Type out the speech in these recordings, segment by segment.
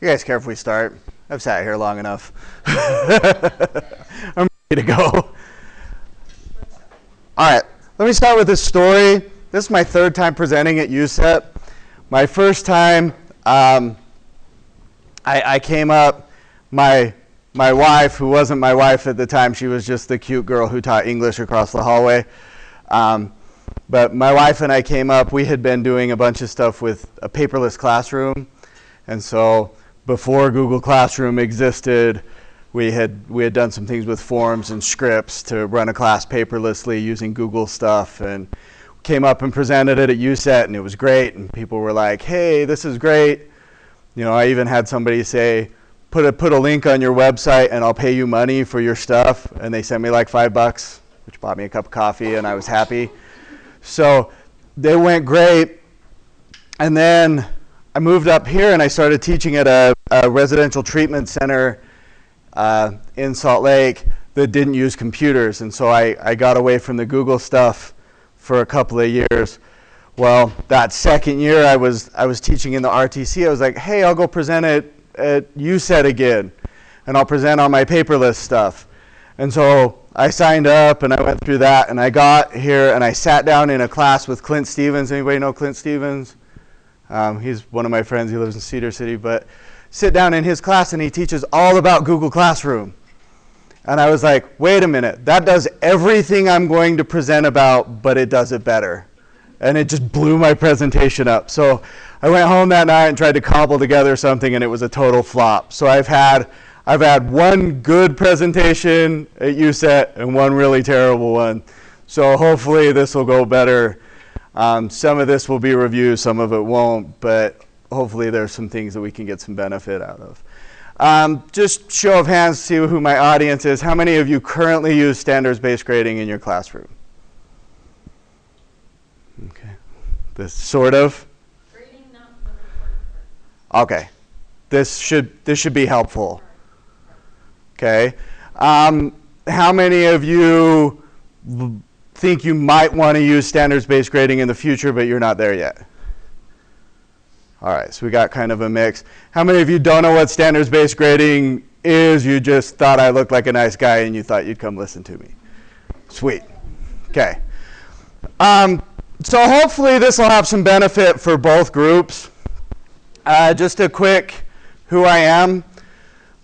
You guys care if we start? I've sat here long enough. I'm ready to go. All right, let me start with this story. This is my third time presenting at UCET. My first time, I came up, my wife, who wasn't my wife at the time, she was just the cute girl who taught English across the hallway. But my wife and I came up, we had been doing a bunch of stuff with a paperless classroom. And so before Google Classroom existed, we had done some things with forms and scripts to run a class paperlessly using Google stuff, and came up and presented it at UCET, and it was great, and people were like, hey, this is great. You know, I even had somebody say, put a link on your website and I'll pay you money for your stuff, and they sent me like $5, which bought me a cup of coffee, and I was happy. So they went great, and then I moved up here and I started teaching at a residential treatment center in Salt Lake that didn't use computers. And so I got away from the Google stuff for a couple of years. Well, that second year I was teaching in the RTC. I was like, hey, I'll go present at UCET again, and I'll present on my paperless stuff. And so I signed up and I went through that, and I got here and I sat down in a class with Clint Stevens. Anybody know Clint Stevens? He's one of my friends. He lives in Cedar City. But sit down in his class, and he teaches all about Google Classroom. And I was like, wait a minute. That does everything I'm going to present about, but it does it better. And it just blew my presentation up. So I went home that night and tried to cobble together something, and it was a total flop. So I've had one good presentation at UCET and one really terrible one. So hopefully this will go better. Some of this will be review, some of it won't, but hopefully there's some things that we can get some benefit out of. Just show of hands to see who my audience is. How many of you currently use standards-based grading in your classroom? Okay. This sort of? Grading, not really. Okay. This should be helpful. Okay. How many of you think you might want to use standards-based grading in the future, but you're not there yet? All right, so we got kind of a mix. How many of you don't know what standards-based grading is? You just thought I looked like a nice guy and you thought you'd come listen to me. Sweet. Okay. So hopefully this will have some benefit for both groups. Just a quick who I am.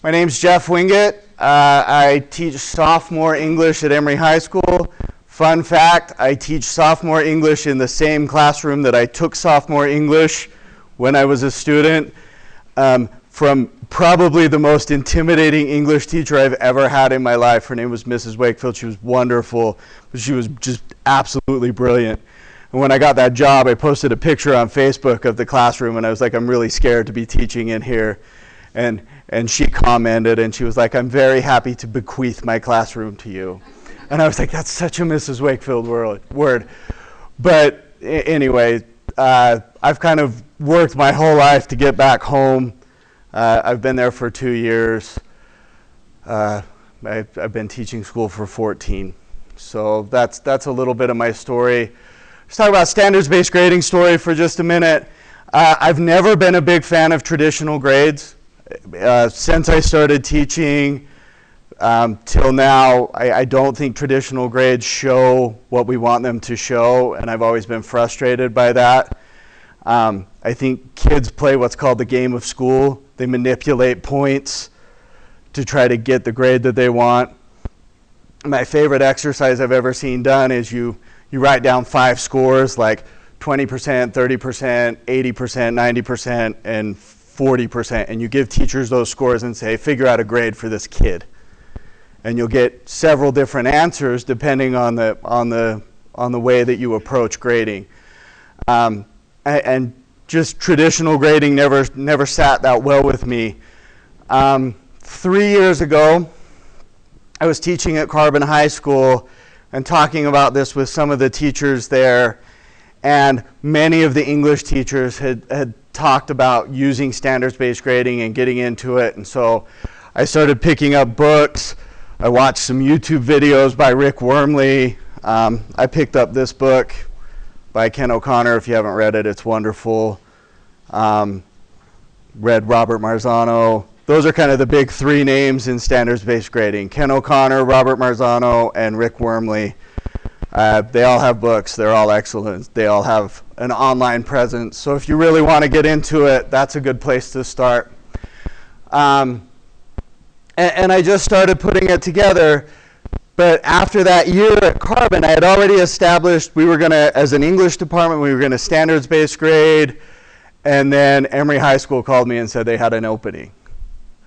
My name's Jeff Wingett. I teach sophomore English at Emory High School. Fun fact, I teach sophomore English in the same classroom that I took sophomore English when I was a student, from probably the most intimidating English teacher I've ever had in my life. Her name was Mrs. Wakefield. She was wonderful, but she was just absolutely brilliant. And when I got that job, I posted a picture on Facebook of the classroom, and I was like, I'm really scared to be teaching in here. And she commented, and she was like, I'm very happy to bequeath my classroom to you. And I was like, that's such a Mrs. Wakefield word. But anyway, I've kind of worked my whole life to get back home. I've been there for 2 years. I've been teaching school for 14. So that's a little bit of my story. Let's talk about standards-based grading story for just a minute. I've never been a big fan of traditional grades. Since I started teaching till now, I don't think traditional grades show what we want them to show, and I've always been frustrated by that. I think kids play what's called the game of school. They manipulate points to try to get the grade that they want. My favorite exercise I've ever seen done is you write down 5 scores, like 20%, 30%, 80%, 90%, and 40%, and you give teachers those scores and say, figure out a grade for this kid. And you'll get several different answers depending on the way that you approach grading. And just traditional grading never sat that well with me. 3 years ago, I was teaching at Carbon High School and talking about this with some of the teachers there, and many of the English teachers had talked about using standards-based grading and getting into it, and so I started picking up books. I watched some YouTube videos by Rick Wormley. I picked up this book by Ken O'Connor. If you haven't read it, it's wonderful. read Robert Marzano. Those are kind of the big three names in standards-based grading. Ken O'Connor, Robert Marzano, and Rick Wormley. They all have books. They're all excellent. They all have an online presence. So if you really want to get into it, that's a good place to start. And I just started putting it together. But after that year at Carbon, I had already established we were going to, as an English department, we were going to standards-based grade. And then Emory High School called me and said they had an opening.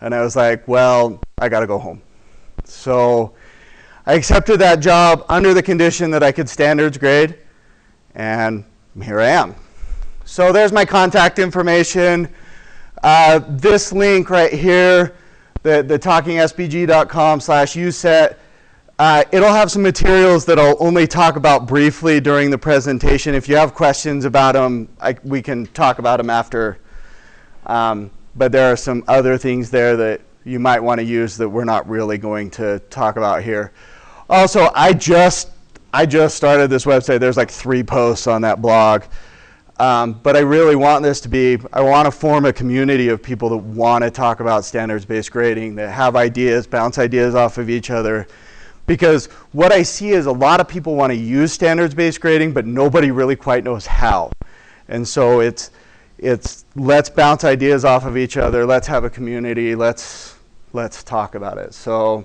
And I was like, well, I got to go home. So I accepted that job under the condition that I could standards grade. And here I am. So there's my contact information. This link right here, the talkingsbg.com/UCET, it'll have some materials that I'll only talk about briefly during the presentation. If you have questions about them, we can talk about them after. But there are some other things there that you might want to use that we're not really going to talk about here. Also, I just started this website. There's like 3 posts on that blog. But I really want this to be, I want to form a community of people that want to talk about standards-based grading, that have ideas, bounce ideas off of each other. Because what I see is a lot of people want to use standards-based grading, but nobody really quite knows how. And so it's let's bounce ideas off of each other. Let's have a community. Let's talk about it. So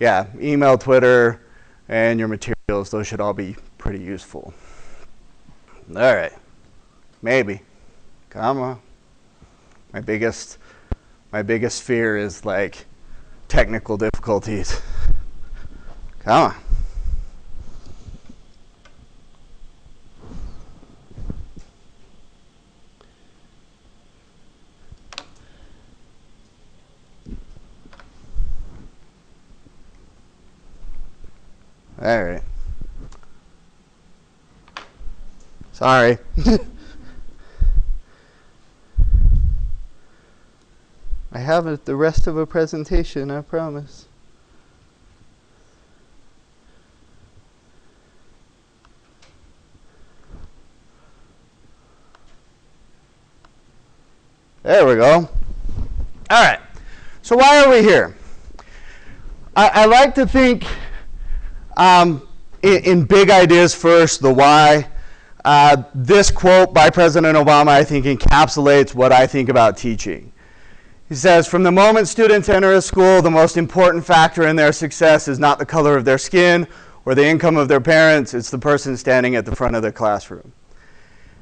yeah, email, Twitter, and your materials, those should all be pretty useful. All right. Maybe. Come on. My biggest fear is like technical difficulties. Come on. All right. Sorry. I have the rest of a presentation, I promise. There we go. All right. So why are we here? I like to think in big ideas first, the why. This quote by President Obama, I think, encapsulates what I think about teaching. He says, from the moment students enter a school, the most important factor in their success is not the color of their skin or the income of their parents, it's the person standing at the front of the classroom.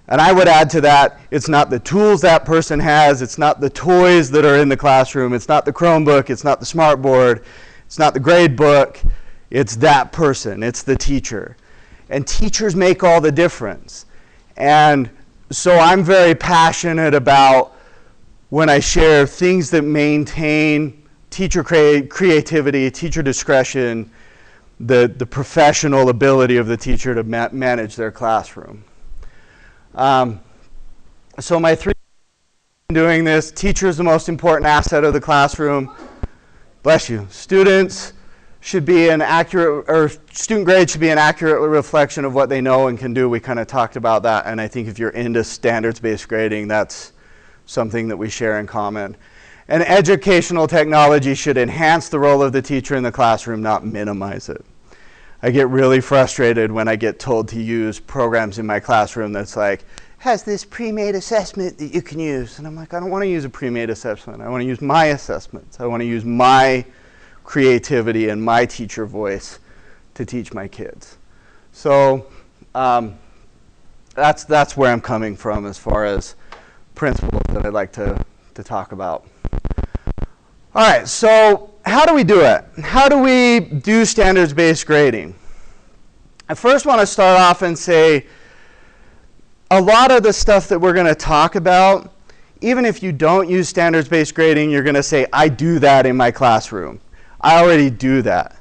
And I would add to that, it's not the tools that person has, it's not the toys that are in the classroom, it's not the Chromebook, it's not the smartboard, it's not the gradebook, it's that person, it's the teacher. And teachers make all the difference. And so I'm very passionate about when I share things that maintain teacher creativity, teacher discretion, the professional ability of the teacher to manage their classroom. So my 3 doing this, teacher is the most important asset of the classroom. Bless you. Students should be an accurate, or student grade should be an accurate reflection of what they know and can do. We kind of talked about that, and I think if you're into standards-based grading, that's something that we share in common. And educational technology should enhance the role of the teacher in the classroom, not minimize it. I get really frustrated when I get told to use programs in my classroom that's like, has this pre-made assessment that you can use. And I'm like, I don't want to use a pre-made assessment. I want to use my assessments. I want to use my creativity and my teacher voice to teach my kids. So that's where I'm coming from as far as principles that I'd like to talk about. All right, so how do we do it? How do we do standards-based grading? I first want to start off and say a lot of the stuff that we're going to talk about, even if you don't use standards-based grading, you're going to say, I do that in my classroom. I already do that.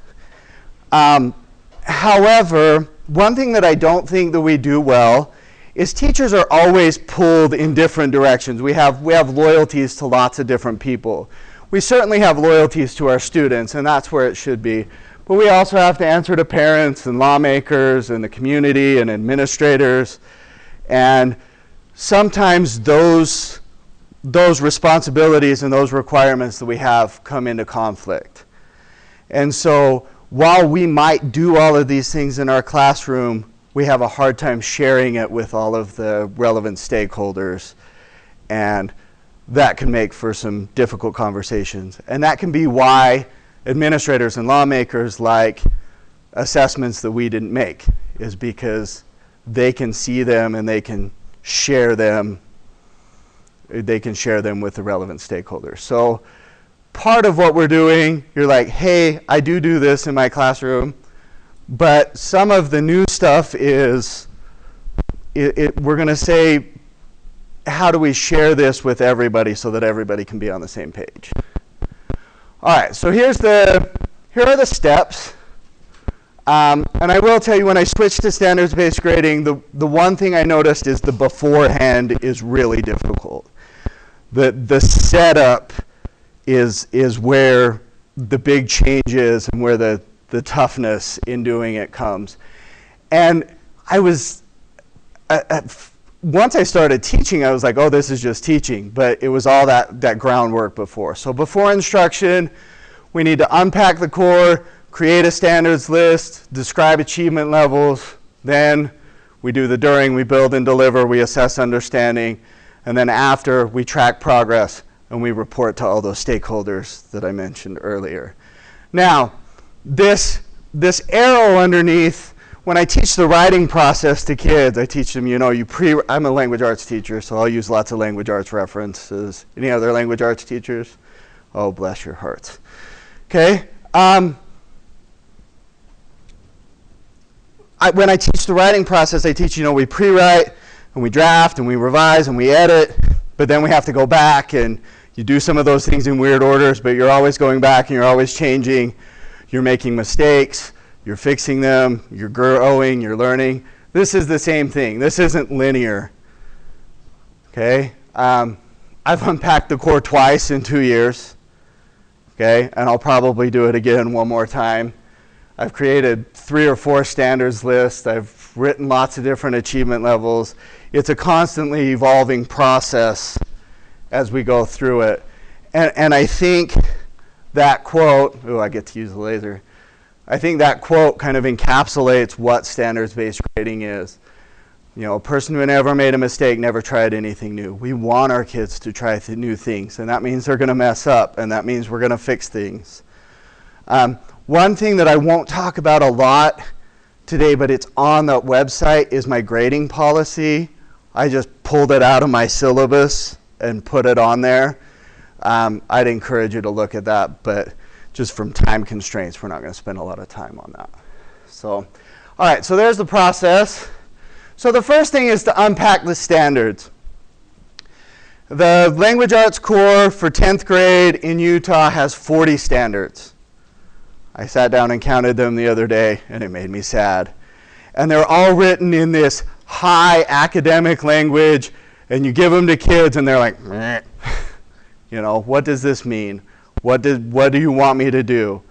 However, one thing that I don't think that we do well is teachers are always pulled in different directions. We have loyalties to lots of different people. We certainly have loyalties to our students, and that's where it should be. But we also have to answer to parents and lawmakers and the community and administrators. And sometimes those those responsibilities and those requirements that we have come into conflict. And so while we might do all of these things in our classroom, we have a hard time sharing it with all of the relevant stakeholders, and that can make for some difficult conversations. And that can be why administrators and lawmakers like assessments that we didn't make, is because they can see them and they can share them. They can share them with the relevant stakeholders. So part of what we're doing, you're like, hey, I do this in my classroom, but some of the new stuff is, we're going to say, how do we share this with everybody so that everybody can be on the same page? All right, so here are the steps. And I will tell you, when I switched to standards-based grading, the one thing I noticed is the beforehand is really difficult. The setup is where the big change is and where the toughness in doing it comes. And I was, once I started teaching, I was like, oh, this is just teaching. But it was all that groundwork before. So before instruction, we need to unpack the core, create a standards list, describe achievement levels. Then we do the during, we build and deliver, we assess understanding. And then after, we track progress and we report to all those stakeholders that I mentioned earlier. Now, this arrow underneath, when I teach the writing process to kids, I teach them, I'm a language arts teacher, so I'll use lots of language arts references. Any other language arts teachers? Oh, bless your hearts. Okay. When I teach the writing process, I teach, we pre-write and we draft and we revise and we edit, but then we have to go back and you do some of those things in weird orders, but you're always going back and you're always changing. You're making mistakes, you're fixing them, you're growing, you're learning. This is the same thing. This isn't linear. Okay? I've unpacked the core twice in 2 years. Okay? And I'll probably do it again one more time. I've created 3 or 4 standards lists. I've written lots of different achievement levels. It's a constantly evolving process as we go through it. And I think that quote, I get to use the laser. I think that quote kind of encapsulates what standards-based grading is. A person who never made a mistake never tried anything new. We want our kids to try new things, and that means they're going to mess up, and that means we're going to fix things. One thing that I won't talk about a lot today, but it's on the website, is my grading policy. I just pulled it out of my syllabus and put it on there. I'd encourage you to look at that, but just from time constraints, we're not going to spend a lot of time on that. So, all right, so there's the process. So the first thing is to unpack the standards. The language arts core for 10th grade in Utah has 40 standards. I sat down and counted them the other day, and it made me sad. And they're all written in this high academic language, and you give them to kids, and they're like, meh. What does this mean? What do you want me to do?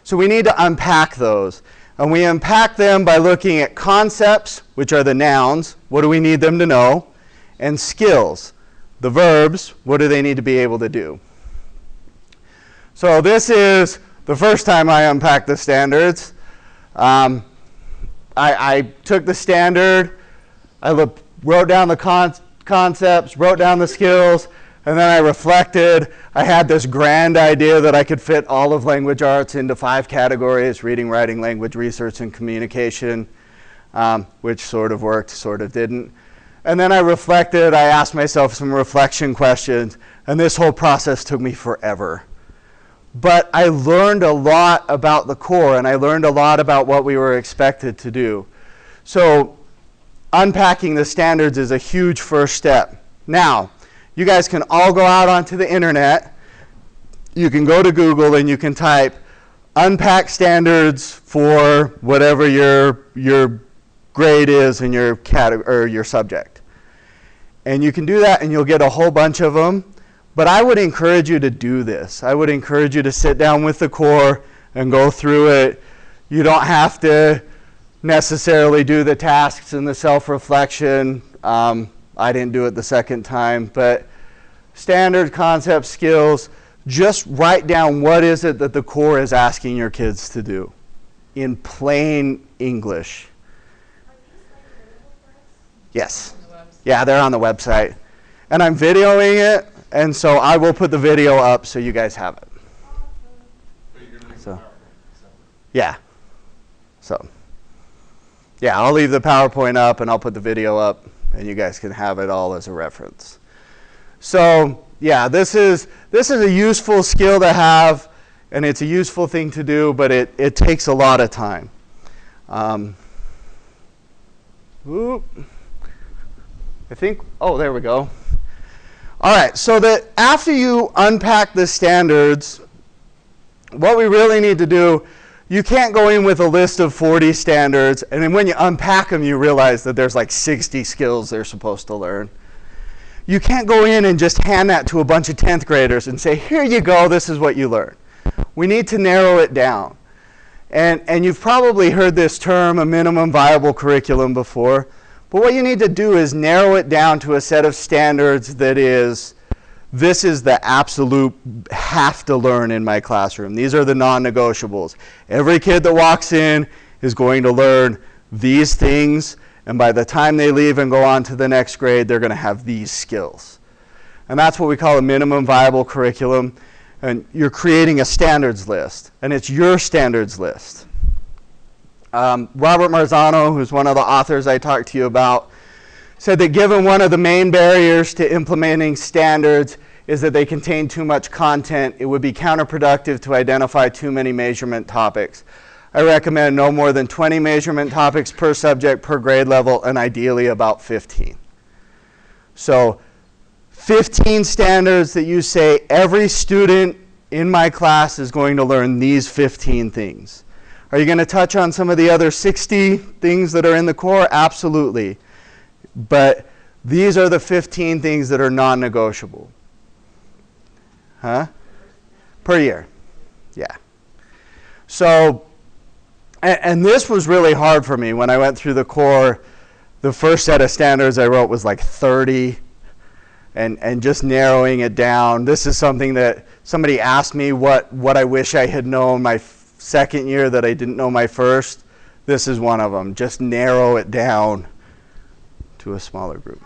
So we need to unpack those. And we unpack them by looking at concepts, which are the nouns. What do we need them to know? And skills, the verbs. What do they need to be able to do? So this is the first time I unpacked the standards. I took the standard, I wrote down the concepts, wrote down the skills, and then I reflected. I had this grand idea that I could fit all of language arts into 5 categories: reading, writing, language, research, and communication, which sort of worked, sort of didn't. And then I reflected. I asked myself some reflection questions, and this whole process took me forever. But I learned a lot about the core, and I learned a lot about what we were expected to do. So unpacking the standards is a huge first step. Now, you guys can all go out onto the internet. You can go to Google and you can type unpack standards for whatever your grade is in your category or your subject. And you can do that and you'll get a whole bunch of them. But I would encourage you to do this. I would encourage you to sit down with the core and go through it. You don't have to necessarily do the tasks and the self-reflection. I didn't do it the second time, but standard concept skills, just write down what is it that the core is asking your kids to do in plain English. Are these like Gradebook books? Yes. Yeah, they're on the website. And I'm videoing it, and so I will put the video up so you guys have it. So, yeah. So, yeah, I'll leave the PowerPoint up and I'll put the video up and you guys can have it all as a reference. So, yeah, this is a useful skill to have and it's a useful thing to do, but it takes a lot of time. I think, oh, there we go. All right, so that after you unpack the standards, what we really need to do, you can't go in with a list of 40 standards, and then when you unpack them, you realize that there's like 60 skills they're supposed to learn. You can't go in and just hand that to a bunch of 10th graders and say, here you go, this is what you learn. We need to narrow it down. And you've probably heard this term, a minimum viable curriculum, before. But what you need to do is narrow it down to a set of standards that is, this is the absolute have to learn in my classroom. These are the non-negotiables. Every kid that walks in is going to learn these things, and by the time they leave and go on to the next grade, they're going to have these skills. And that's what we call a minimum viable curriculum. And you're creating a standards list, and it's your standards list. Robert Marzano, who's one of the authors I talked to you about, said that given one of the main barriers to implementing standards is that they contain too much content, it would be counterproductive to identify too many measurement topics. I recommend no more than 20 measurement topics per subject per grade level, and ideally about 15. So 15 standards that you say every student in my class is going to learn these 15 things. Are you going to touch on some of the other 60 things that are in the core? Absolutely. But these are the 15 things that are non-negotiable. Huh? Per year. Yeah. So, and this was really hard for me when I went through the core. The first set of standards I wrote was like 30. And just narrowing it down. This is something that somebody asked me what I wish I had known my second year that I didn't know my first. This is one of them. Just narrow it down to a smaller group.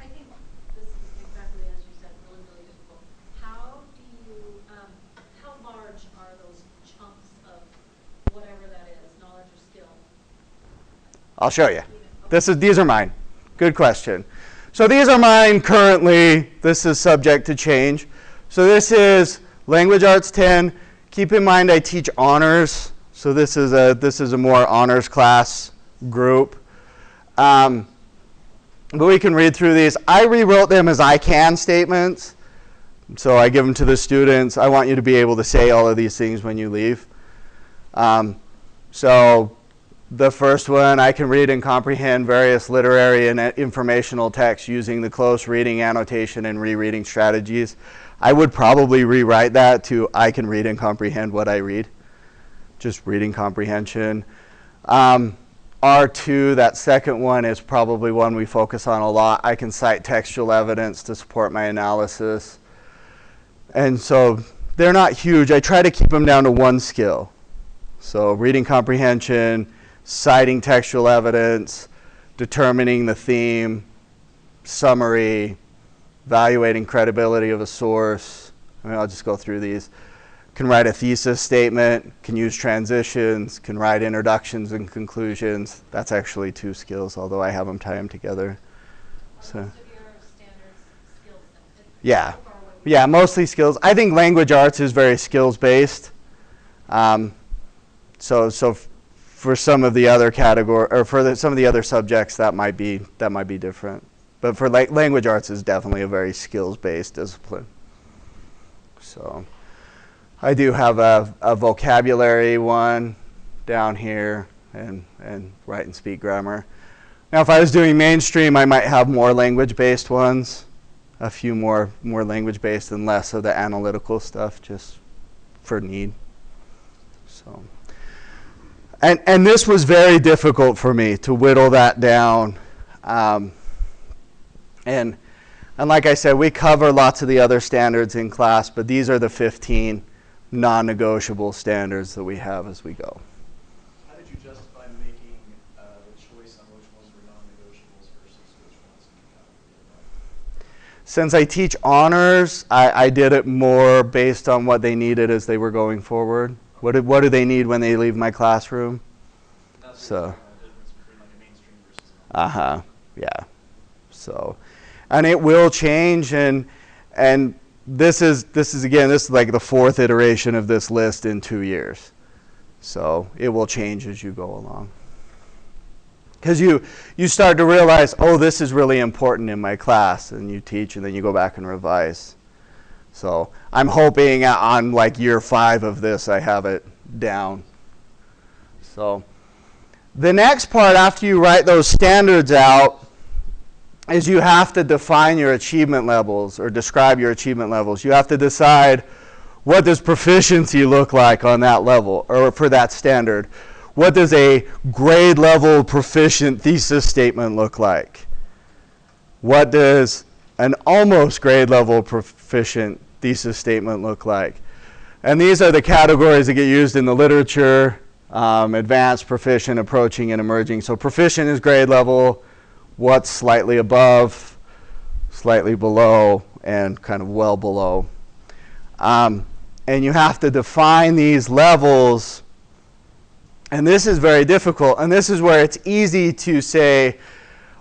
I think this is exactly as you said, really, really difficult. How large are those chunks of whatever that is, knowledge or skill? I'll show you. These are mine. Good question. So these are mine currently. This is subject to change. So this is Language Arts 10. Keep in mind I teach honors. So this is a more honors class group. But we can read through these. I rewrote them as I can statements. So I give them to the students. I want you to be able to say all of these things when you leave. So the first one, I can read and comprehend various literary and informational texts using the close reading, annotation, and rereading strategies. I would probably rewrite that to I can read and comprehend what I read. Just reading comprehension. R2, that second one, is probably one we focus on a lot. I can cite textual evidence to support my analysis. And so they're not huge. I try to keep them down to one skill. So reading comprehension, citing textual evidence, determining the theme, summary, evaluating credibility of a source. I'll just go through these. Can write a thesis statement, can use transitions, can write introductions and conclusions. That's actually 2 skills, although I have them tie them together. So, Most of your standards skills then? yeah. Yeah, mostly skills. I think language arts is very skills-based. So for some of the other category, or for some of the other subjects, that might be different. But for language arts is definitely a very skills-based discipline. So I do have a vocabulary one down here and write and speak grammar. Now, if I was doing mainstream, I might have more language-based ones, a few more language-based and less of the analytical stuff, just for need. So. And this was very difficult for me to whittle that down. And And like I said, we cover lots of the other standards in class, but these are the 15 non-negotiable standards that we have as we go. How did you justify making the choice on which ones were non-negotiables versus which ones you kind of? Since I teach honors, I did it more based on what they needed as they were going forward. What do they need when they leave my classroom? That's So. the difference between like a mainstream versus an Yeah. So, and it will change, and this is like the 4th iteration of this list in 2 years. So it will change as you go along. Because you start to realize, oh, this is really important in my class, and you teach, and then you go back and revise. So I'm hoping on like year 5 of this, I have it down. So the next part after you write those standards out is you have to define your achievement levels or describe your achievement levels. You have to decide, what does proficiency look like on that level or for that standard? What does a grade level proficient thesis statement look like? What does an almost grade level proficient thesis statement look like? And these are the categories that get used in the literature: advanced, proficient, approaching, and emerging. So proficient is grade level. What's slightly above, slightly below, and kind of well below. And you have to define these levels. And this is very difficult. And this is where it's easy to say,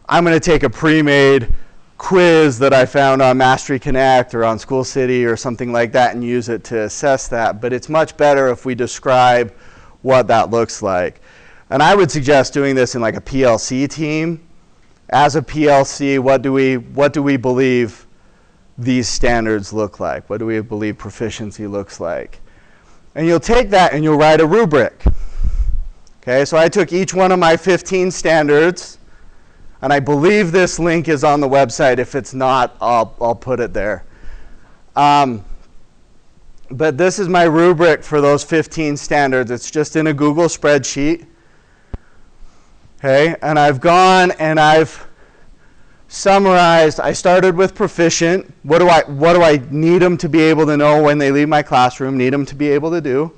I'm going to take a pre-made quiz that I found on Mastery Connect or on School City or something like that and use it to assess that. But it's much better if we describe what that looks like. And I would suggest doing this in like a PLC team. As a PLC, what do we believe these standards look like? What do we believe proficiency looks like? And you'll take that and you'll write a rubric. Okay, so I took each one of my 15 standards, and I believe this link is on the website. If it's not, I'll put it there. But this is my rubric for those 15 standards. It's just in a Google spreadsheet. Okay, and I've gone and I've summarized. I started with proficient. What do I need them to be able to know when they leave my classroom? Need them to be able to do.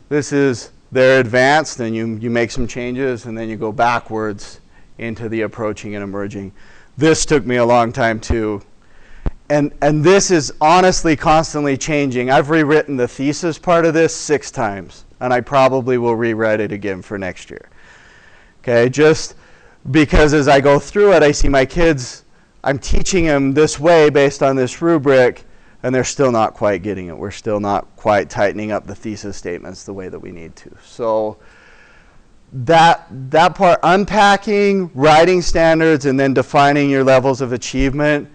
This is their advanced, and you make some changes, and then you go backwards into the approaching and emerging. This took me a long time too. And this is honestly constantly changing. I've rewritten the thesis part of this 6 times, and I probably will rewrite it again for next year. Okay, just because as I go through it, I see my kids, I'm teaching them this way based on this rubric, and they're still not quite getting it. We're still not quite tightening up the thesis statements the way that we need to. So that part, unpacking, writing standards, and then defining your levels of achievement,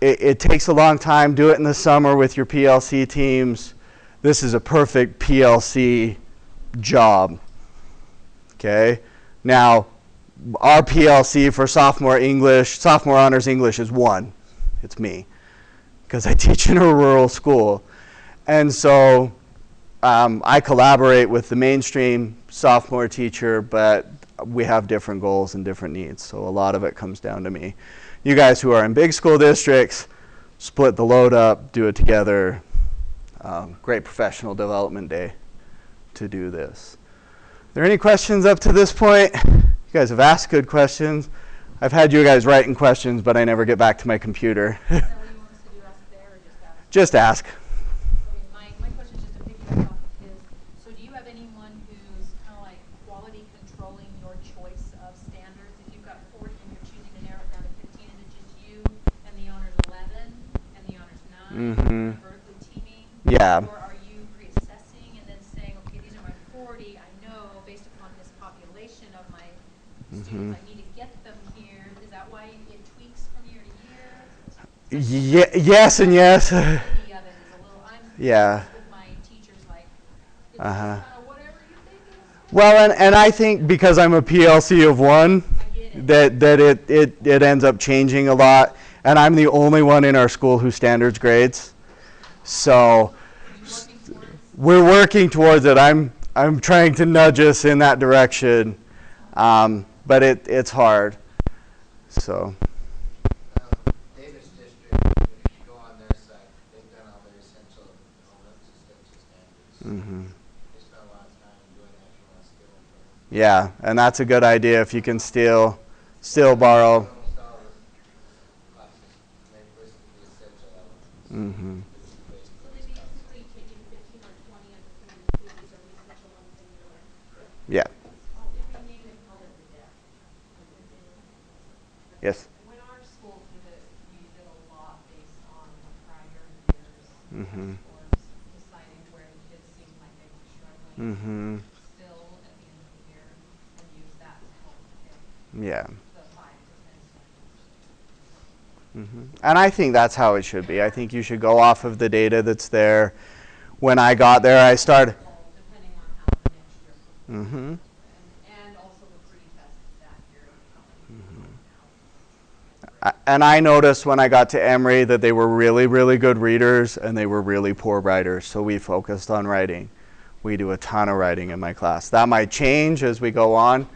it takes a long time. Do it in the summer with your PLC teams. This is a perfect PLC job. Okay? Now, our PLC for sophomore honors English is 1. It's me, because I teach in a rural school. And so I collaborate with the mainstream sophomore teacher, but we have different goals and different needs. So a lot of it comes down to me. You guys who are in big school districts, split the load up, do it together. Great professional development day to do this. Are there any questions up to this point? You guys have asked good questions. I've had you guys writing questions, but I never get back to my computer. Is that what you want us to do, ask there, or Just just ask? ask. Okay, my question is just to piggyback off of his. So do you have anyone who's kind of like quality controlling your choice of standards? If you've got 40 and you're choosing to narrow it down to 15, and it's just you and the honors 11 and the honors 9, Mm-hmm. vertically teaming? Yeah. Or are you pre-assessing and then saying, okay, these are my 40, I know based upon this population of my students, I need to get them here. Is that why it tweaks from year to year? Yes and yes. The of it is a little, I'm Yeah. with my teachers like, it's Uh-huh. just whatever you think is. Well, and I think because I'm a PLC of 1, I get it. that it ends up changing a lot. And I'm the only one in our school who standards grades. So we're working towards it. I'm trying to nudge us in that direction. But it's hard. So. Davis, Mm-hmm. They spend a lot of time doing that if you want to steal them from them. Yeah, and that's a good idea if you can steal, borrow. Almost all of the classes make list the essential elements. Mm-hmm. So they basically taking 15 or 20 of the 32, these are the essential ones that you learn. Yeah. Oh, if we name it, call it the deck. Yes. When our school did it, we did a lot based on the prior year's Mm-hmm. scores, deciding where the kids seemed like they were struggling Mm-hmm. still at the end of the year, and use that to help pick Yeah. the 5 to 10 standards. Mm-hmm. And I think that's how it should be. I think you should go off of the data that's there. When I got there, I started. Depending on how the next year performed. Mm-hmm. And also the pre-test that year. And I noticed when I got to Emory that they were really, really good readers and they were really poor writers. So we focused on writing. We do a ton of writing in my class. That might change as we go on.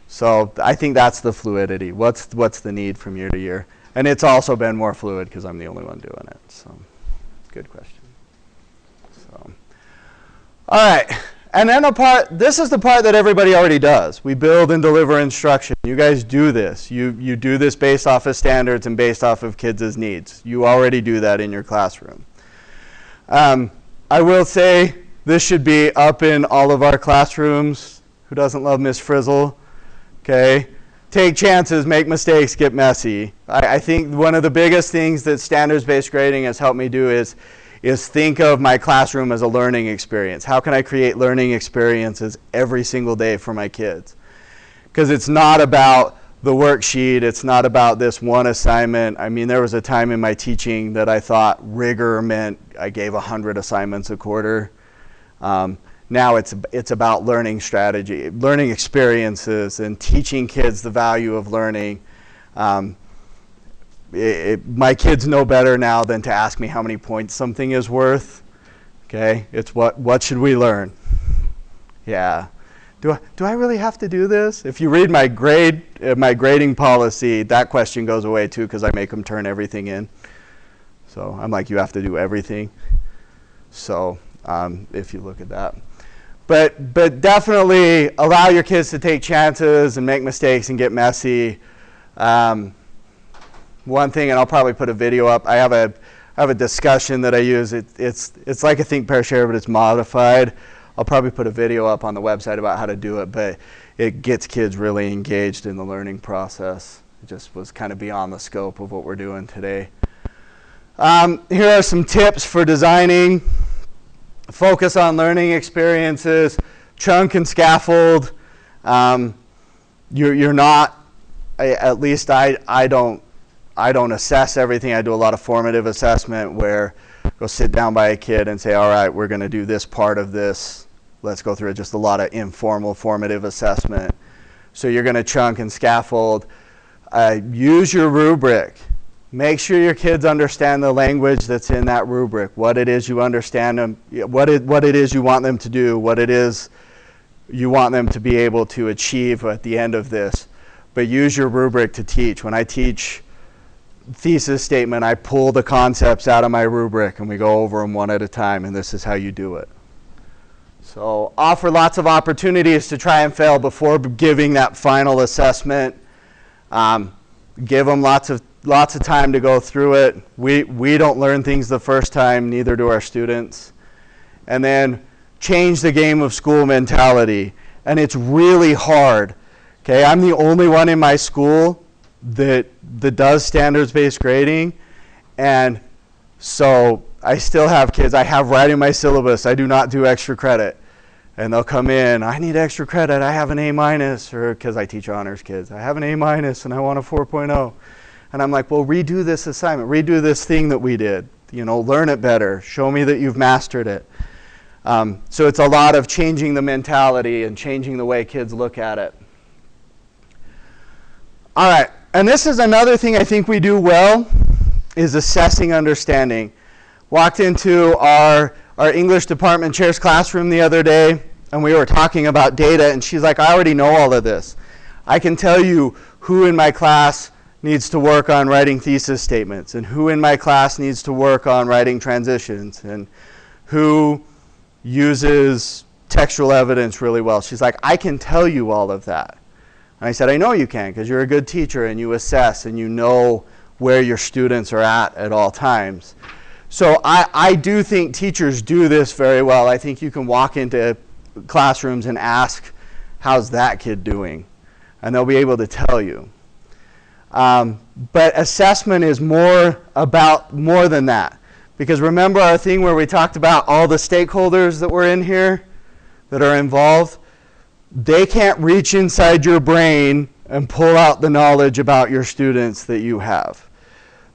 So I think that's the fluidity. What's the need from year to year? And it's also been more fluid because I'm the only one doing it. So good question. So, all right. And then this is the part that everybody already does. We build and deliver instruction. You guys do this. You do this based off of standards and based off of kids' needs. You already do that in your classroom. I will say this should be up in all of our classrooms. Who doesn't love Miss Frizzle? Okay. Take chances, make mistakes, get messy. I think one of the biggest things that standards-based grading has helped me do is think of my classroom as a learning experience. How can I create learning experiences every single day for my kids? Because it's not about the worksheet. It's not about this one assignment. I mean, there was a time in my teaching that I thought rigor meant I gave 100 assignments a quarter. Now it's about learning strategy, learning experiences, and teaching kids the value of learning. My kids know better now than to ask me how many points something is worth. Okay, it's what should we learn? Yeah. Do I really have to do this? If you read my grading policy, that question goes away too because I make them turn everything in. So I'm like, you have to do everything. So if you look at that. But definitely allow your kids to take chances and make mistakes and get messy. One thing, and I'll probably put a video up. I have a discussion that I use. It's like a think, pair, share, but it's modified. I'll probably put a video up on the website about how to do it, but it gets kids really engaged in the learning process. It just was kind of beyond the scope of what we're doing today. Here are some tips for designing. Focus on learning experiences, chunk and scaffold. You're not, at least I don't assess everything. I do a lot of formative assessment where go sit down by a kid and say, all right, we're going to do this part of this. Let's go through it. Just a lot of informal formative assessment. So you're going to chunk and scaffold. Use your rubric. Make sure your kids understand the language that's in that rubric, what it is you understand them, what it is you want them to do, what it is you want them to be able to achieve at the end of this. But use your rubric to teach. When I teach thesis statement, I pull the concepts out of my rubric and we go over them one at a time, and this is how you do it. So offer lots of opportunities to try and fail before giving that final assessment. Give them lots of time to go through it. We don't learn things the first time, neither do our students. And then change the game of school mentality. And it's really hard. Okay, I'm the only one in my school that does standards-based grading. And so I still have kids. I have right in my syllabus, I do not do extra credit. And they'll come in, I need extra credit, I have an A-, or because I teach honors kids, I have an A- and I want a 4.0. And I'm like, well, redo this assignment, redo this thing that we did. You know, learn it better, show me that you've mastered it. So it's a lot of changing the mentality and changing the way kids look at it. All right, and this is another thing I think we do well, is assessing understanding. Walked into our English department chair's classroom the other day, and we were talking about data, and she's like, I already know all of this. I can tell you who in my class needs to work on writing thesis statements, and who in my class needs to work on writing transitions, and who uses textual evidence really well. She's like, I can tell you all of that. And I said, I know you can, because you're a good teacher and you assess and you know where your students are at all times. So I do think teachers do this very well. I think you can walk into classrooms and ask, how's that kid doing? And they'll be able to tell you. But assessment is more than that. Because remember our thing where we talked about all the stakeholders that were in here that are involved? They can't reach inside your brain and pull out the knowledge about your students that you have.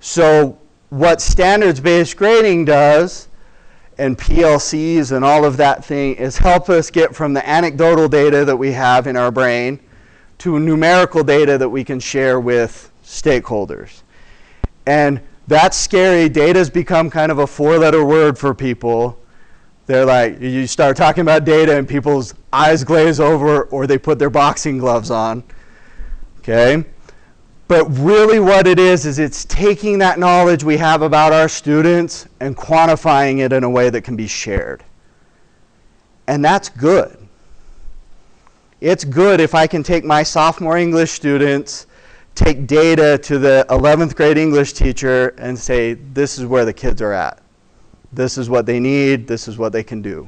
So what standards-based grading does, and PLCs and all of that thing, is help us get from the anecdotal data that we have in our brain to numerical data that we can share with stakeholders. And that's scary. Data's become kind of a four-letter word for people. They're like, you start talking about data and people's eyes glaze over or they put their boxing gloves on. Okay? But really what it is it's taking that knowledge we have about our students and quantifying it in a way that can be shared. And that's good. It's good if I can take my sophomore English students, take data to the 11th grade English teacher and say, this is where the kids are at. This is what they need. This is what they can do.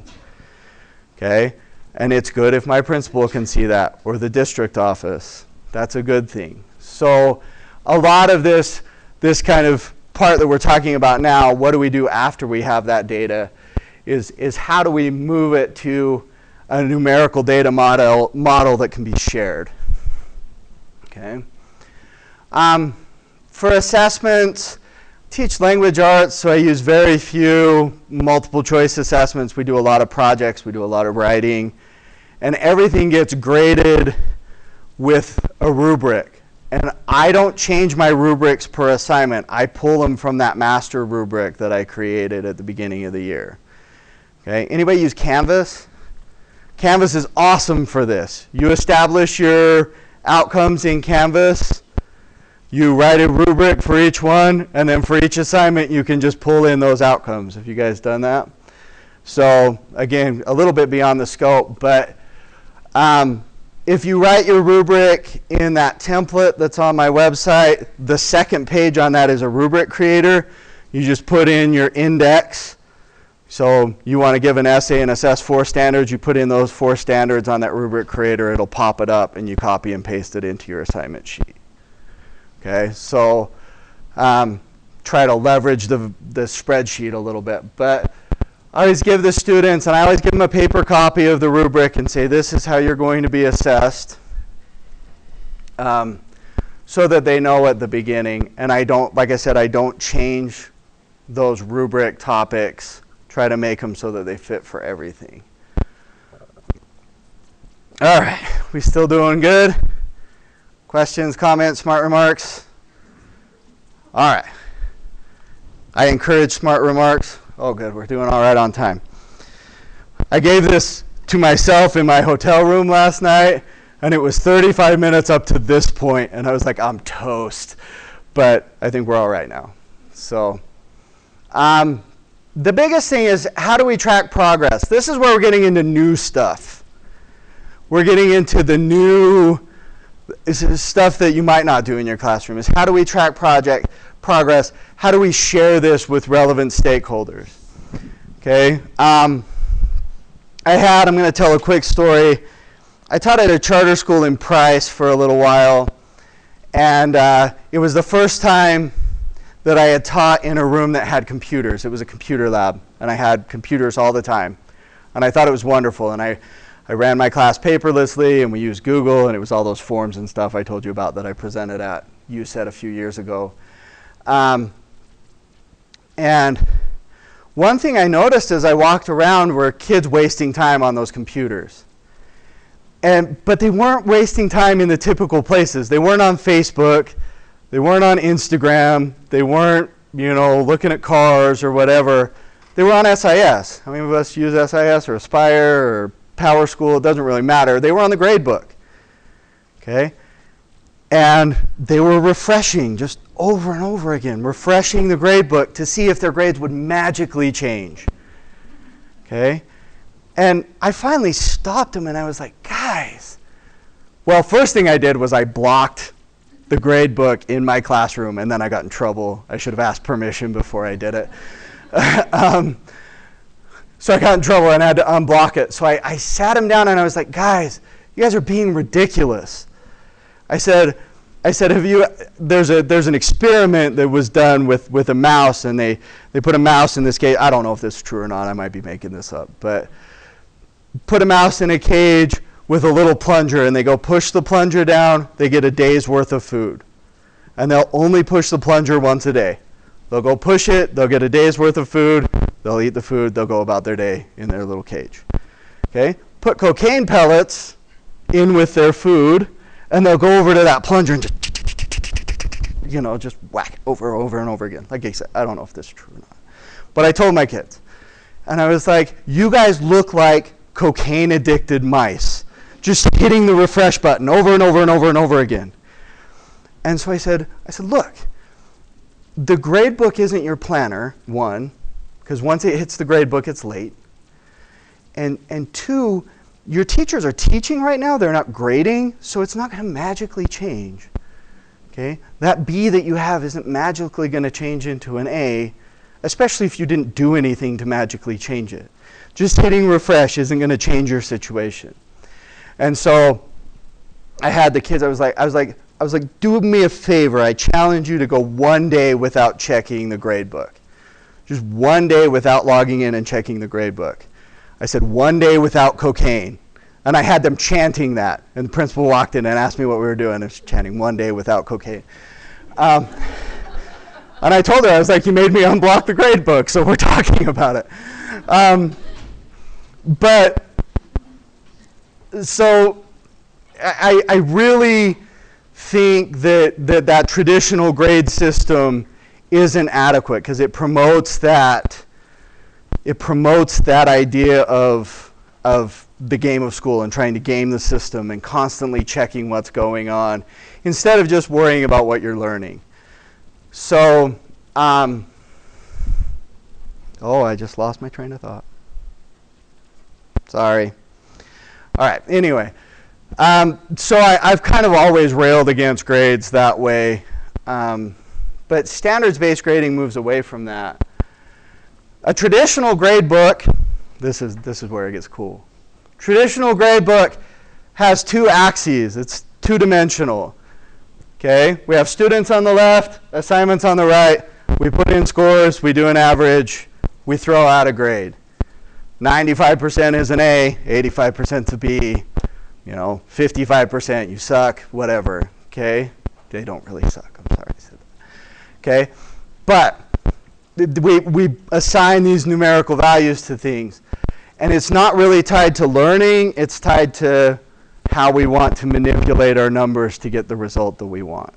Okay? And it's good if my principal can see that, or the district office. That's a good thing. So a lot of this kind of part that we're talking about now, what do we do after we have that data, is how do we move it to a numerical data model that can be shared. Okay? For assessments, teach language arts, so I use very few multiple choice assessments. We do a lot of projects, we do a lot of writing, and everything gets graded with a rubric. And I don't change my rubrics per assignment. I pull them from that master rubric that I created at the beginning of the year. Okay? Anybody use Canvas? Canvas is awesome for this. You establish your outcomes in Canvas. You write a rubric for each one, and then for each assignment, you can just pull in those outcomes. Have you guys done that? So, again, a little bit beyond the scope, but if you write your rubric in that template that's on my website, the second page on that is a rubric creator. You just put in your index. So you want to give an essay and assess 4 standards, you put in those 4 standards on that rubric creator, it'll pop it up, and you copy and paste it into your assignment sheet. Okay, so try to leverage the spreadsheet a little bit. But I always give the students, and I always give them a paper copy of the rubric and say, this is how you're going to be assessed, so that they know at the beginning. And I don't, like I said, I don't change those rubric topics, try to make them so that they fit for everything. All right, we still doing good? Questions, comments, smart remarks? All right. I encourage smart remarks. Oh, good. We're doing all right on time. I gave this to myself in my hotel room last night, and it was 35 minutes up to this point, and I was like, I'm toast. But I think we're all right now. So the biggest thing is, how do we track progress? This is where we're getting into new stuff. We're getting into the new stuff that you might not do in your classroom. Is how do we track progress? How do we share this with relevant stakeholders? Okay. I'm going to tell a quick story. I taught at a charter school in Price for a little while, and it was the first time that I had taught in a room that had computers. It was a computer lab, and I had computers all the time. And I thought it was wonderful, and I ran my class paperlessly, and we used Google, and it was all those forms and stuff I told you about that I presented at UCET a few years ago. And one thing I noticed as I walked around were kids wasting time on those computers. But they weren't wasting time in the typical places. They weren't on Facebook. They weren't on Instagram. They weren't, looking at cars or whatever. They were on SIS. How many of us use SIS or Aspire or Power School? It doesn't really matter. They were on the Gradebook. Okay? And they were refreshing just over and over again, refreshing the Gradebook to see if their grades would magically change. Okay? And I finally stopped him and I was like, guys. Well, first thing I did was I blocked the grade book in my classroom, and then I got in trouble. I should have asked permission before I did it. So I got in trouble and I had to unblock it. So I sat him down and I was like, guys, you guys are being ridiculous. I said, there's an experiment that was done with a mouse, and they put a mouse in this cage. I don't know if this is true or not. I might be making this up. But put a mouse in a cage with a little plunger, and they go push the plunger down. They get a day's worth of food. And they'll only push the plunger once a day. They'll go push it. They'll get a day's worth of food. They'll eat the food. They'll go about their day in their little cage. Okay? Put cocaine pellets in with their food, and they'll go over to that plunger and just whack it over and over again. Like I said, I don't know if this is true or not. But I told my kids. And I was like, you guys look like cocaine-addicted mice, just hitting the refresh button over and over and over and over again. And so I said, look, the grade book isn't your planner, one, because once it hits the grade book, it's late. And two, your teachers are teaching right now. They're not grading, so it's not going to magically change. Okay? That B that you have isn't magically going to change into an A, especially if you didn't do anything to magically change it. Just hitting refresh isn't going to change your situation. And so I had the kids, I was like, do me a favor. I challenge you to go one day without checking the grade book. Just one day without logging in and checking the grade book. I said one day without cocaine. And I had them chanting that. And the principal walked in and asked me what we were doing. I was chanting one day without cocaine. And I told her, I was like, you made me unblock the grade book, so we're talking about it. But so I really think that traditional grade system isn't adequate because it promotes that idea of the game of school and trying to game the system and constantly checking what's going on instead of just worrying about what you're learning. So, I just lost my train of thought. Sorry. All right, anyway. So I've kind of always railed against grades that way. But standards-based grading moves away from that. A traditional grade book, this is where it gets cool. Traditional grade book has two axes. It's two-dimensional. Okay? We have students on the left, assignments on the right. We put in scores, we do an average, we throw out a grade. 95% is an A, 85% is a B, 55% you suck, whatever. Okay? They don't really suck. I'm sorry I said that. Okay? But we assign these numerical values to things. And it's not really tied to learning. It's tied to how we want to manipulate our numbers to get the result that we want.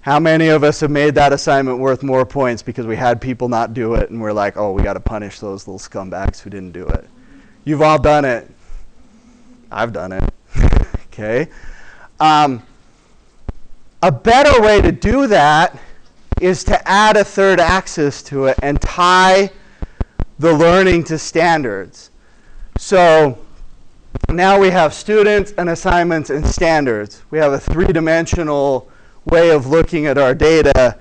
How many of us have made that assignment worth more points because we had people not do it and we're like, oh, we got to punish those little scumbags who didn't do it. You've all done it. I've done it. Okay? A better way to do that is to add a third axis to it and tie the learning to standards. So now we have students and assignments and standards. We have a three-dimensional way of looking at our data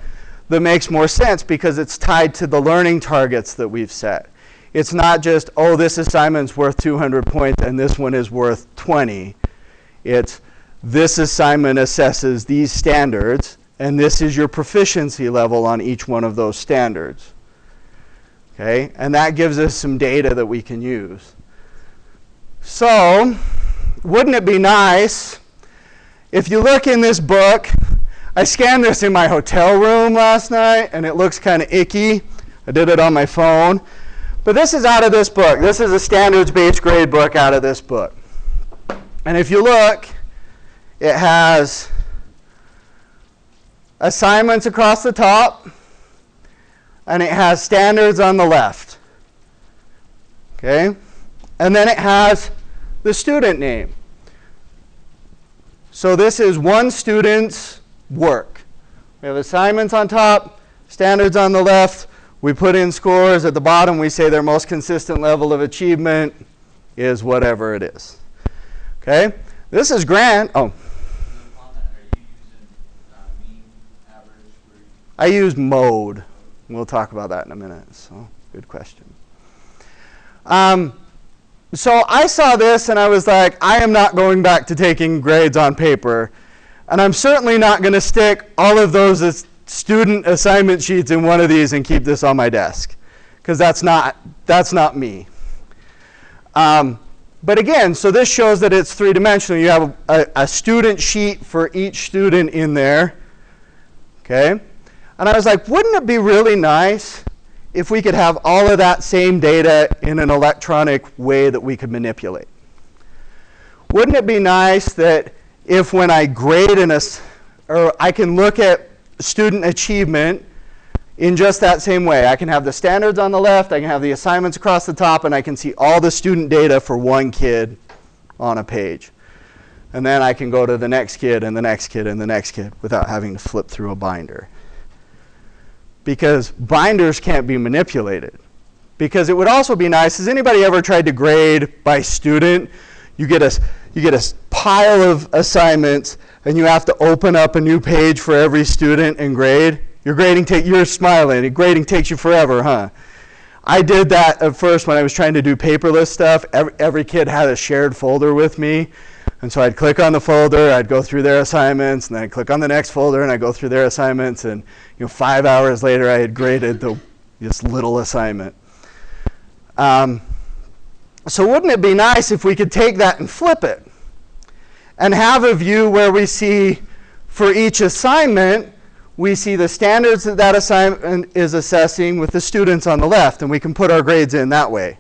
that makes more sense because it's tied to the learning targets that we've set. It's not just, oh, this assignment's worth 200 points and this one is worth 20. It's this assignment assesses these standards and this is your proficiency level on each one of those standards. Okay? And that gives us some data that we can use. So, wouldn't it be nice if you look in this book, I scanned this in my hotel room last night and it looks kind of icky. I did it on my phone. But this is out of this book. This is a standards-based grade book out of this book. And if you look, it has assignments across the top and it has standards on the left. Okay? And then it has the student name. So this is one student's work. We have assignments on top, standards on the left. We put in scores at the bottom. We say their most consistent level of achievement, is whatever it is. Okay? This is Grant. Oh. On that, are you using mean, average? I use mode. We'll talk about that in a minute. So, good question. So I saw this and I was like, I am not going back to taking grades on paper. And I'm certainly not going to stick all of those as student assignment sheets in one of these and keep this on my desk. Because that's not me. But again, so this shows that it's three-dimensional. You have a student sheet for each student in there. Okay? And I was like, wouldn't it be really nice if we could have all of that same data in an electronic way that we could manipulate? Wouldn't it be nice that if when I grade or I can look at student achievement in just that same way. I can have the standards on the left, I can have the assignments across the top, and I can see all the student data for one kid on a page. And then I can go to the next kid and the next kid and the next kid without having to flip through a binder. Because binders can't be manipulated. Because it would also be nice, has anybody ever tried to grade by student? You get a pile of assignments and you have to open up a new page for every student and grade. You're smiling. Grading takes you forever, huh? I did that at first when I was trying to do paperless stuff. Every kid had a shared folder with me. And so I'd click on the folder, I'd go through their assignments, and then I'd click on the next folder and I'd go through their assignments, and 5 hours later I had graded this little assignment. So wouldn't it be nice if we could take that and flip it and have a view where we see for each assignment, we see the standards that assignment is assessing with the students on the left, and we can put our grades in that way.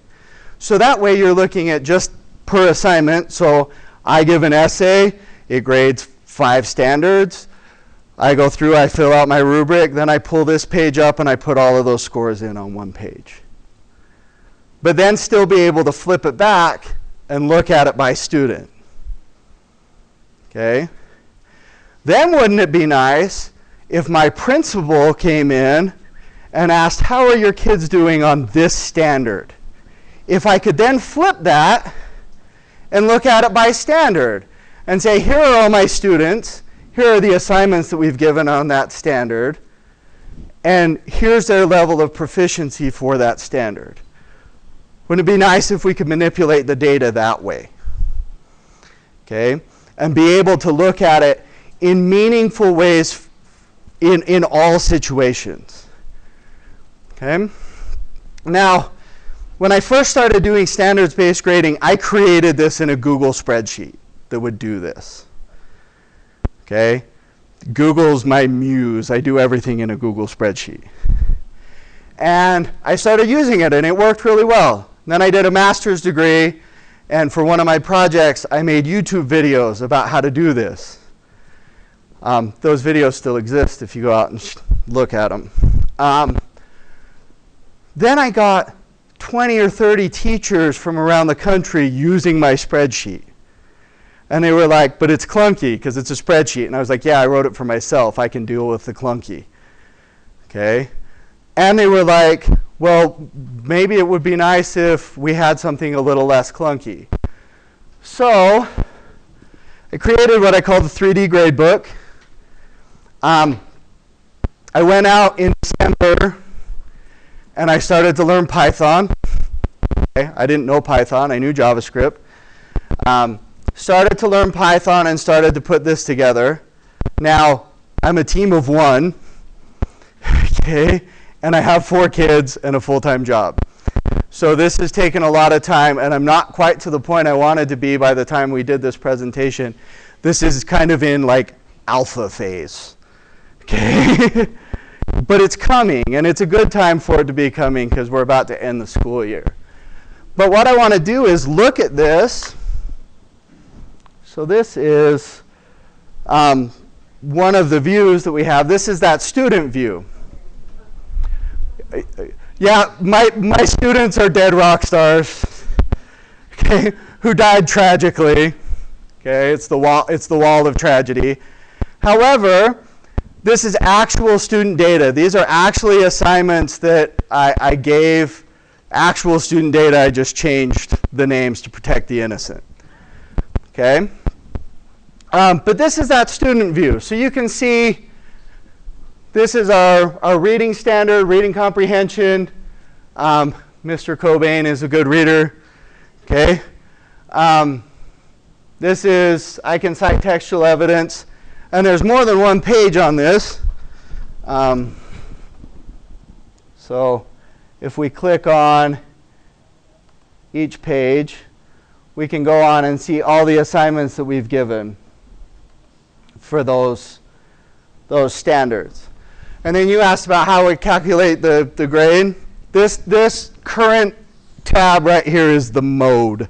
So that way you're looking at just per assignment. So I give an essay, it grades 5 standards. I go through, I fill out my rubric, then I pull this page up and I put all of those scores in on one page. But then still be able to flip it back and look at it by student. Okay? Then wouldn't it be nice if my principal came in and asked, how are your kids doing on this standard? If I could then flip that and look at it by standard and say, here are all my students, here are the assignments that we've given on that standard, and here's their level of proficiency for that standard. Wouldn't it be nice if we could manipulate the data that way? Okay? And be able to look at it in meaningful ways in all situations. Okay? Now, when I first started doing standards-based grading, I created this in a Google spreadsheet that would do this. Okay? Google's my muse. I do everything in a Google spreadsheet. And I started using it, and it worked really well. Then I did a master's degree, and for one of my projects, I made YouTube videos about how to do this. Those videos still exist if you go out and look at them. Then I got 20 or 30 teachers from around the country using my spreadsheet. And they were like, but it's clunky because it's a spreadsheet. And I was like, yeah, I wrote it for myself. I can deal with the clunky. Okay? And they were like, well, maybe it would be nice if we had something a little less clunky. So I created what I call the 3D Gradebook. I went out in December and I started to learn Python. Okay? I didn't know Python. I knew JavaScript. Started to learn Python and started to put this together. Now, I'm a team of 1. Okay? And I have 4 kids and a full-time job. So this has taken a lot of time, and I'm not quite to the point I wanted to be by the time we did this presentation. This is kind of in like alpha phase. Okay? But it's coming, and it's a good time for it to be coming because we're about to end the school year. But what I want to do is look at this. So this is one of the views that we have. This is that student view. Yeah, my students are dead rock stars, okay, who died tragically. Okay, it's the wall of tragedy. However, this is actual student data. These are actually assignments that I gave actual student data, I just changed the names to protect the innocent. Okay? But this is that student view. So you can see this is our reading standard, reading comprehension. Mr. Cobain is a good reader. Okay? This is, I can cite textual evidence. And there's more than one page on this. So if we click on each page, we can go on and see all the assignments that we've given for those standards. And then you asked about how we calculate the grade. This current tab right here is the mode.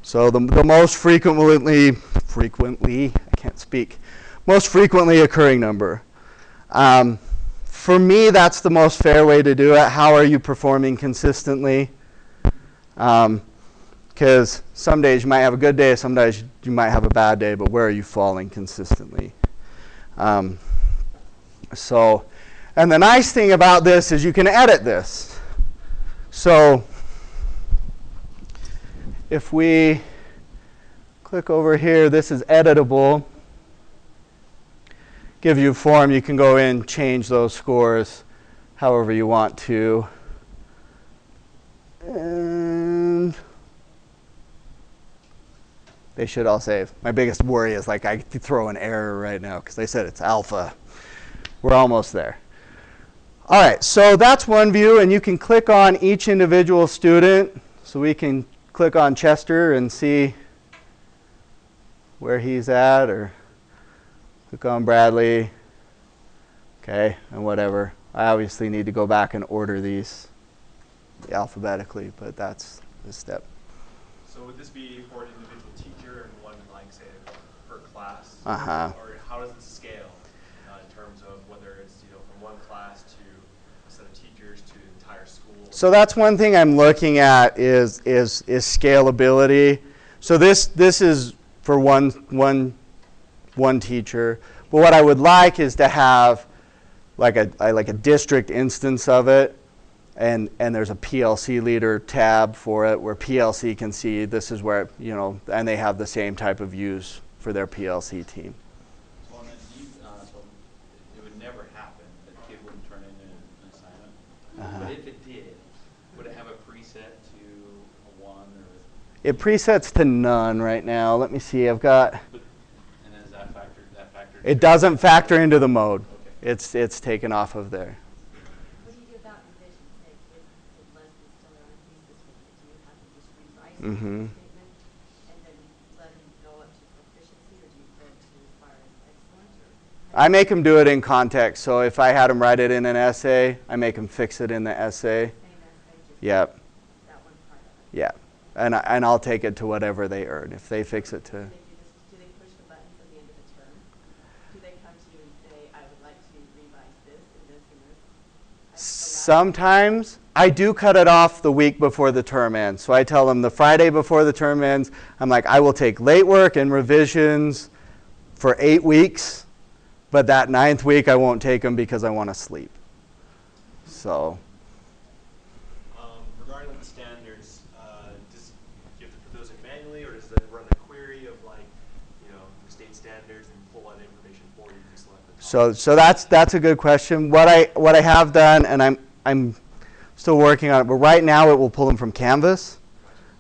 So the most frequently, I can't speak, most frequently occurring number. For me, that's the most fair way to do it. How are you performing consistently? Because some days you might have a good day, some days you might have a bad day, but where are you falling consistently? And the nice thing about this is you can edit this. So if we click over here, this is editable. Give you a form, you can go in, change those scores however you want to. And they should all save. My biggest worry is like I throw an error right now because they said it's alpha. We're almost there. All right, so that's one view, and you can click on each individual student. So we can click on Chester and see where he's at, or click on Bradley, okay, and whatever. I obviously need to go back and order these alphabetically, but that's the step. So would this be for an individual teacher and one, like, say, per class? Uh-huh. Or how does it scale in terms of whether it's, you know, from one class to a set of teachers to the entire school? So that's one thing I'm looking at is scalability. So this is for one teacher, but what I would like is to have like a district instance of it, and there's a PLC leader tab for it where PLC can see this is where, you know, and they have the same type of views for their PLC team. Well, then so it would never happen that a kid wouldn't turn in an assignment. But if it did, would it have a preset to a 1 or? It presets to none right now. Let me see. I've got. And then is that factor? It doesn't factor into the mode. Okay. It's taken off of there. What do you do about revision? Say if Leslie's still on thesis, do you have to just revise the statement and then let him go up to proficiency, or do you put it to require excellent? Or I make them do it in context. So if I had them write it in an essay, I make them fix it in the essay. same essay, just Yep. that one part of it? Yeah. And I'll take it to whatever they earn. If they fix it to. Do they push the buttons at the end of the term? Do they come to you and say, I would like to revise this and this and this? Sometimes I do cut it off the week before the term ends. So I tell them the Friday before the term ends, I'm like, I will take late work and revisions for 8 weeks, but that 9th week I won't take them because I want to sleep. So. Regarding the standards, do you have to put those in manually, or does it run a query of, like, you know, the state standards and pull that information for you to select the top? So that's a good question. What I have done, and I'm still working on it, but right now it will pull them from Canvas.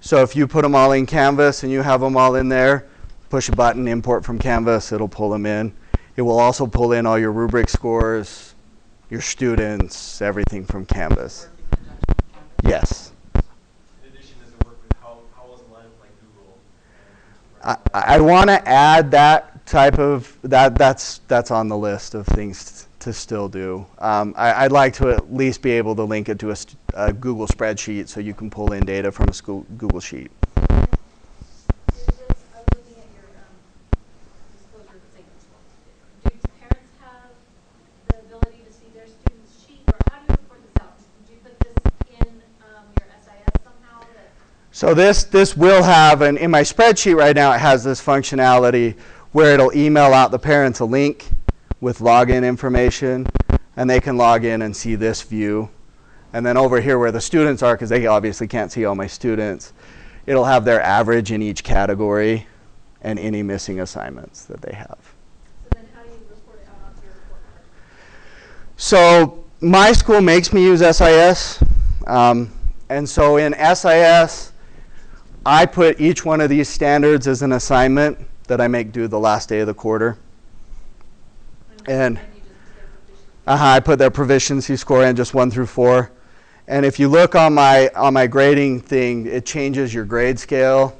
So if you put them all in Canvas and you have them all in there, push a button, import from Canvas, it'll pull them in. It will also pull in all your rubric scores, your students, everything from Canvas. Yes. In addition, does it work with how well is it aligned with, like, Google? I want to add that type of, that's on the list of things to still do. I'd like to at least be able to link it to a Google spreadsheet so you can pull in data from a Google sheet. I was looking at your disclosure statements. Do parents have the ability to see their students' sheet, or how do you report this out? Do you put this in your SIS somehow? So this will have, and in my spreadsheet right now it has this functionality where it'll email out the parents a link with login information, and they can log in and see this view. And then over here where the students are, because they obviously can't see all my students, it'll have their average in each category and any missing assignments that they have. So then how do you report it out onto your report card? So my school makes me use SIS. And so in SIS, I put each one of these standards as an assignment that I make due the last day of the quarter. And you just put their proficiency. I put their proficiency score in, just 1 through 4. And if you look on my grading thing, it changes your grade scale.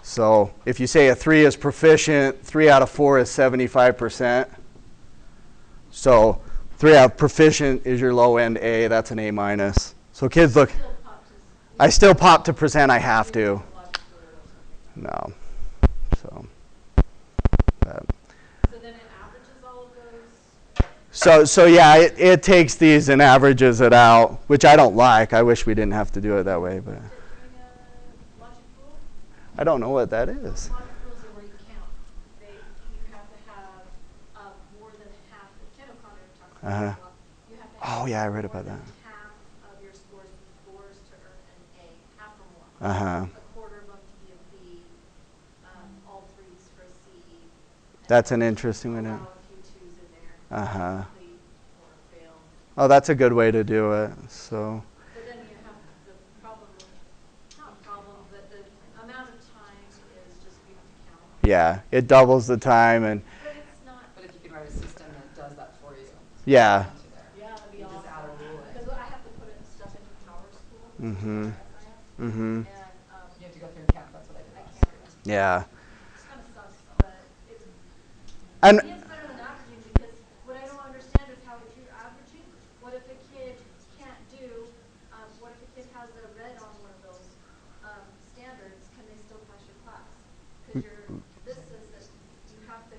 So if you say a 3 is proficient, 3 out of 4 is 75%. So 3 out of proficient is your low end A, that's an A minus. So kids look, I still pop to present, I have to. No. So then it averages all of those? So yeah, it takes these and averages it out, which I don't like. I wish we didn't have to do it that way, but Is it doing a logic rule? I don't know what that is. Logic rules are where you count. You have to have more than half, Ken O'Connor talks about this a lot. You have to have Oh yeah, I read more about than that. half of your scores to earn an A, half or more. Uh-huh. A quarter of them to be a B, all threes for a C. and That's an then interesting one. allow a few twos in there. Uh-huh. Complete or fail. Oh, that's a good way to do it. So But then you have the problem, not problem, but the amount of time is just you have to count. yeah, it doubles the time and But it's not. But if you can write a system that does that for you. yeah. onto there. Yeah, that'd be You awesome. just add a rule in. Because I have to put it stuff into Power School. Mhm. SIS, Mhm. And You have to go through and count, that's what I did I last can't. year. Yeah. It kind of sucks, but it's, And to me it's better than averaging because what I don't understand is how if you're averaging, what if a kid can't do, what if a kid has a red on one of those standards, can they still pass your class? Because this says that you have to,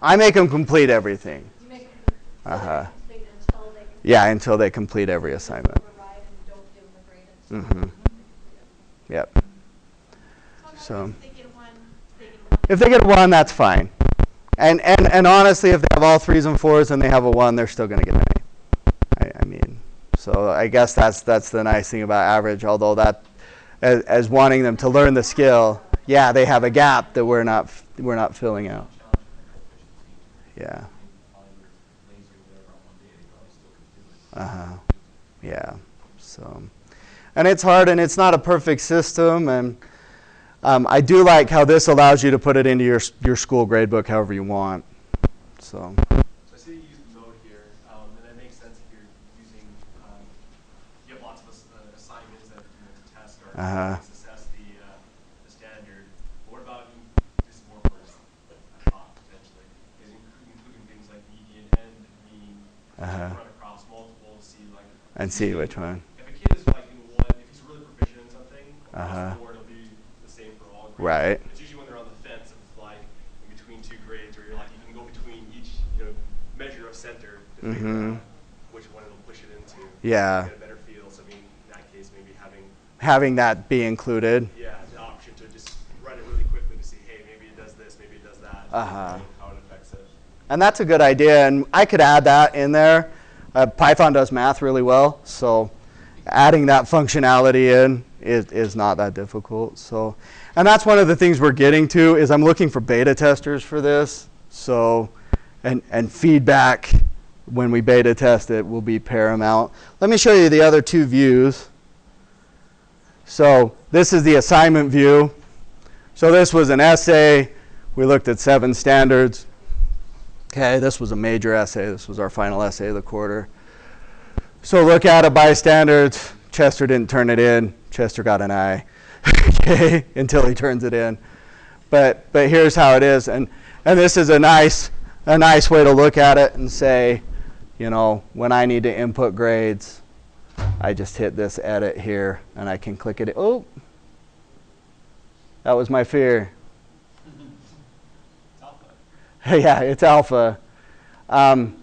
I make them complete everything. you make them Uh-huh. complete until they can. Yeah, until they complete every assignment. Override and don't give them a grade until Mhm. Yep. So if they get one, if they get a 1, that's fine. And honestly, if they have all 3s and 4s and they have a 1, they're still going to get an A. I mean, so I guess that's the nice thing about average. Although that, as wanting them to learn the skill, yeah, they have a gap that we're not filling out. Yeah. Yeah. So, and it's hard, and it's not a perfect system, and I do like how this allows you to put it into your school gradebook however you want. So. So I see you use the mode here, and that makes sense if you're using, you have lots of assignments that to test or assess the standard. But what about, this is more for a thought potentially, is including things like median and mean, run across multiple to see like. And see which one. If a kid is like in one, if he's really proficient in something, across the board it'll be the same for all grades. Right. It's usually when they're on the fence of like in between two grades, where you're like you can go between each measure of center to figure out which one it'll push it into. Yeah. Get a better feel. So I mean, in that case, maybe having that be included. Yeah, the option to just run it really quickly to see, hey, maybe it does this, maybe it does that. How it affects it. And that's a good idea, and I could add that in there. Python does math really well, so adding that functionality in is not that difficult. So, and that's one of the things we're getting to is I'm looking for beta testers for this. So, and feedback when we beta test it will be paramount. Let me show you the other 2 views. So this is the assignment view. So this was an essay. We looked at 7 standards. Okay, this was a major essay. This was our final essay of the quarter. So look at it by standards. Chester didn't turn it in. Chester got an I, okay, until he turns it in. But here's how it is, and this is a nice way to look at it and say, when I need to input grades, I just hit this edit here, and I can click it. Oh, that was my fear. Yeah, it's alpha. The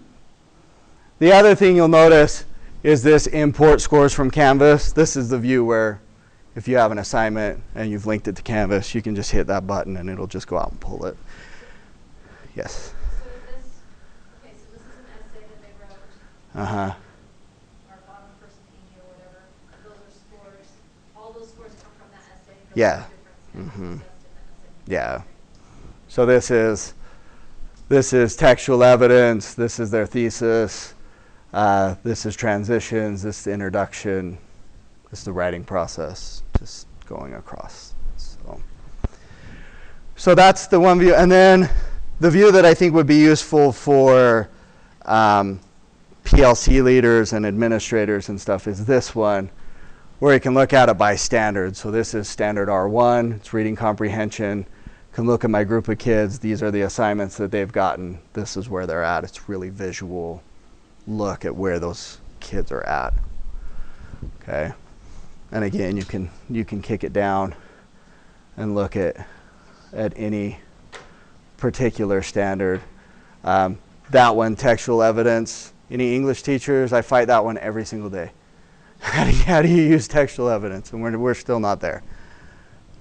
other thing you'll notice is this import scores from Canvas. This is the view where if you have an assignment and you've linked it to Canvas, you can just hit that button and it'll just go out and pull it. Yes? So this is an essay that they wrote. Uh-huh. Our bottom first opinion or whatever, those are scores, all those scores come from that essay? Those Yeah. are different standards assessed in that essay? Yeah. So this is textual evidence, this is their thesis, this is transitions, this is the introduction, this is the writing process, just going across. So that's the one view. And then the view that I think would be useful for PLC leaders and administrators and stuff is this one, where you can look at it by standard. So this is standard R1, it's reading comprehension. Can look at my group of kids. These are the assignments that they've gotten. This is where they're at. It's really visual look at where those kids are at. Okay. And again, you can kick it down and look at any particular standard. That one, textual evidence. Any English teachers? I fight that one every single day. How do you use textual evidence? And we're still not there.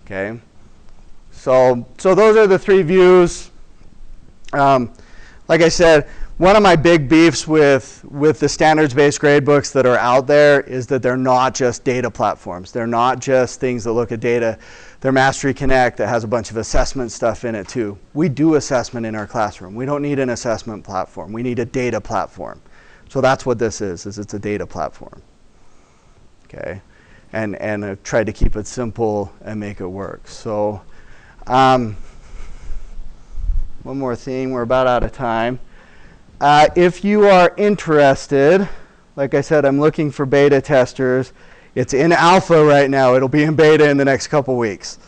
Okay. So those are the three views. Like I said, one of my big beefs with the standards-based gradebooks that are out there is that they're not just data platforms. They're not just things that look at data. They're Mastery Connect that has a bunch of assessment stuff in it too. We do assessment in our classroom. We don't need an assessment platform. We need a data platform. So that's what this is it's a data platform. Okay, and I've tried to keep it simple and make it work. So one more thing, we're about out of time. If you are interested, like I said, I'm looking for beta testers. It's in alpha right now. It'll be in beta in the next couple weeks.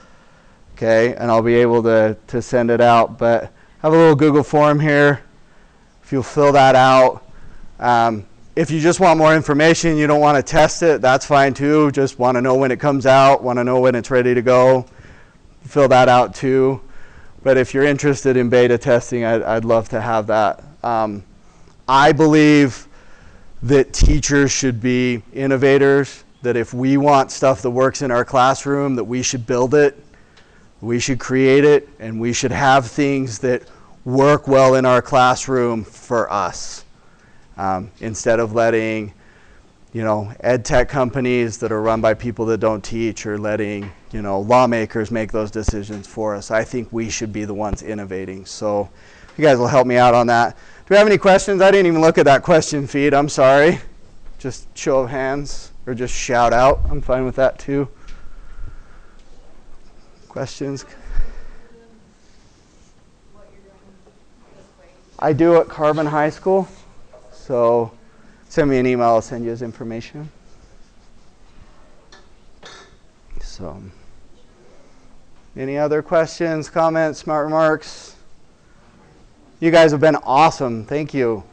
Okay, and I'll be able to send it out. But I have a little Google form here. If you'll fill that out. If you just want more information, you don't want to test it, that's fine too. Just want to know when it comes out, want to know when it's ready to go. Fill that out too. But if you're interested in beta testing, I'd love to have that. I believe that teachers should be innovators, that if we want stuff that works in our classroom, that we should build it, we should create it, and we should have things that work well in our classroom for us. Instead of letting, ed tech companies that are run by people that don't teach, or letting, lawmakers make those decisions for us. I think we should be the ones innovating. So you guys will help me out on that. Do we have any questions? I didn't even look at that question feed. I'm sorry. Just show of hands or just shout out. I'm fine with that too. Questions? I do at Carbon High School. So send me an email, I'll send you his information. So, any other questions, comments, smart remarks? You guys have been awesome. Thank you.